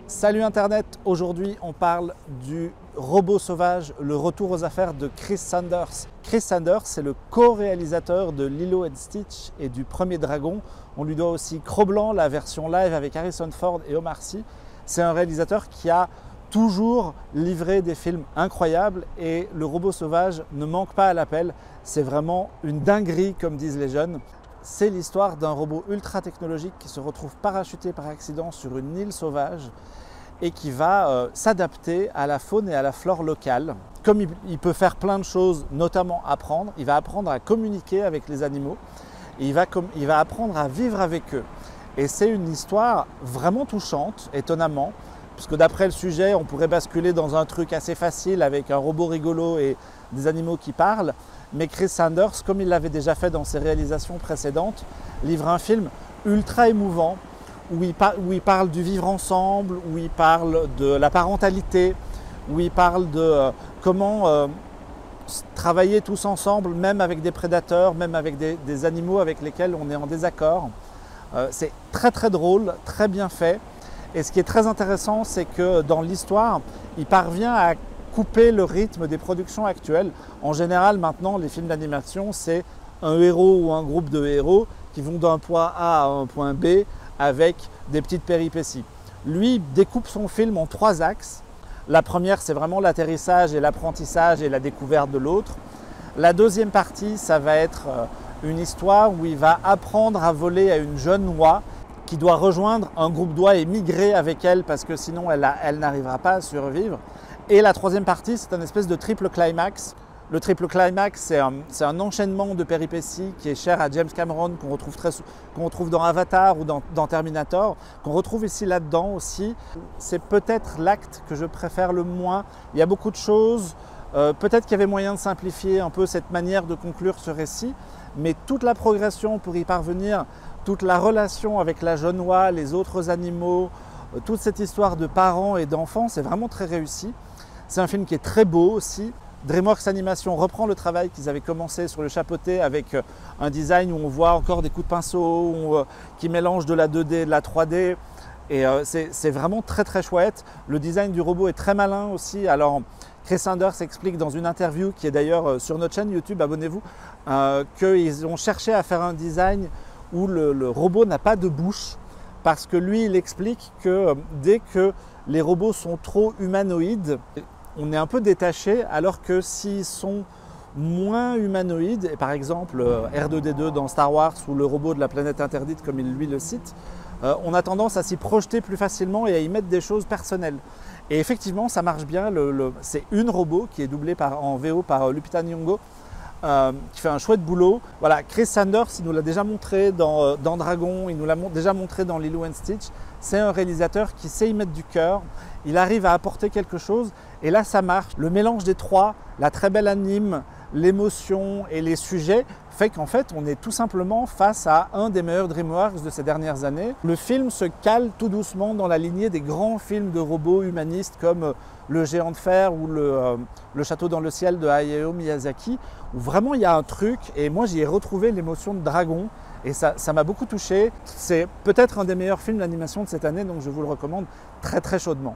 Salut Internet, aujourd'hui on parle du robot sauvage, le retour aux affaires de Chris Sanders. Chris Sanders, c'est le co-réalisateur de Lilo & Stitch et du Premier Dragon. On lui doit aussi Cro-Blanc, la version live avec Harrison Ford et Omar Sy. C'est un réalisateur qui a toujours livré des films incroyables et le robot sauvage ne manque pas à l'appel. C'est vraiment une dinguerie comme disent les jeunes. C'est l'histoire d'un robot ultra technologique qui se retrouve parachuté par accident sur une île sauvage et qui va s'adapter à la faune et à la flore locale. Comme il peut faire plein de choses, notamment apprendre, il va apprendre à communiquer avec les animaux et il va apprendre à vivre avec eux. Et c'est une histoire vraiment touchante, étonnamment, puisque d'après le sujet, on pourrait basculer dans un truc assez facile avec un robot rigolo et des animaux qui parlent. Mais Chris Sanders, comme il l'avait déjà fait dans ses réalisations précédentes, livre un film ultra émouvant où il parle du vivre ensemble, où il parle de la parentalité, où il parle de comment travailler tous ensemble, même avec des prédateurs, même avec des animaux avec lesquels on est en désaccord. C'est très très drôle, très bien fait. Et ce qui est très intéressant, c'est que dans l'histoire, il parvient à couper le rythme des productions actuelles. En général, maintenant, les films d'animation, c'est un héros ou un groupe de héros qui vont d'un point A à un point B avec des petites péripéties. Lui découpe son film en 3 axes. La première, c'est vraiment l'atterrissage et l'apprentissage et la découverte de l'autre. La deuxième partie, ça va être une histoire où il va apprendre à voler à une jeune oie qui doit rejoindre un groupe d'oies et migrer avec elle parce que sinon elle n'arrivera pas à survivre. Et la troisième partie, c'est un espèce de triple climax. Le triple climax, c'est un enchaînement de péripéties qui est cher à James Cameron, qu'on retrouve dans Avatar ou dans Terminator, qu'on retrouve ici là-dedans aussi. C'est peut-être l'acte que je préfère le moins. Il y a beaucoup de choses. Peut-être qu'il y avait moyen de simplifier un peu cette manière de conclure ce récit, mais toute la progression pour y parvenir, toute la relation avec la jeune oie, les autres animaux, toute cette histoire de parents et d'enfants, c'est vraiment très réussi. C'est un film qui est très beau aussi. DreamWorks Animation reprend le travail qu'ils avaient commencé sur le chapeauté avec un design où on voit encore des coups de pinceau, qui mélangent de la 2D et de la 3D. Et c'est vraiment très très chouette. Le design du robot est très malin aussi. Alors Chris Sanders explique dans une interview qui est d'ailleurs sur notre chaîne YouTube, abonnez-vous, qu'ils ont cherché à faire un design où le robot n'a pas de bouche parce que lui il explique que dès que les robots sont trop humanoïdes, on est un peu détaché, alors que s'ils sont moins humanoïdes, et par exemple R2-D2 dans Star Wars ou le robot de la planète interdite comme il lui le cite, on a tendance à s'y projeter plus facilement et à y mettre des choses personnelles. Et effectivement ça marche bien, c'est une robot qui est doublée en VO par Lupita Nyong'o, qui fait un chouette boulot. Voilà, Chris Sanders, il nous l'a déjà montré dans Dragon, il nous l'a déjà montré dans Lilo & Stitch. C'est un réalisateur qui sait y mettre du cœur, il arrive à apporter quelque chose et là ça marche. Le mélange des trois, la très belle anime, l'émotion et les sujets fait qu'en fait on est tout simplement face à un des meilleurs DreamWorks de ces dernières années. Le film se cale tout doucement dans la lignée des grands films de robots humanistes comme Le Géant de Fer ou le Château dans le ciel de Hayao Miyazaki, où vraiment il y a un truc et moi j'y ai retrouvé l'émotion de Dragon et ça m'a beaucoup touché. C'est peut-être un des meilleurs films d'animation de cette année, donc je vous le recommande très très chaudement.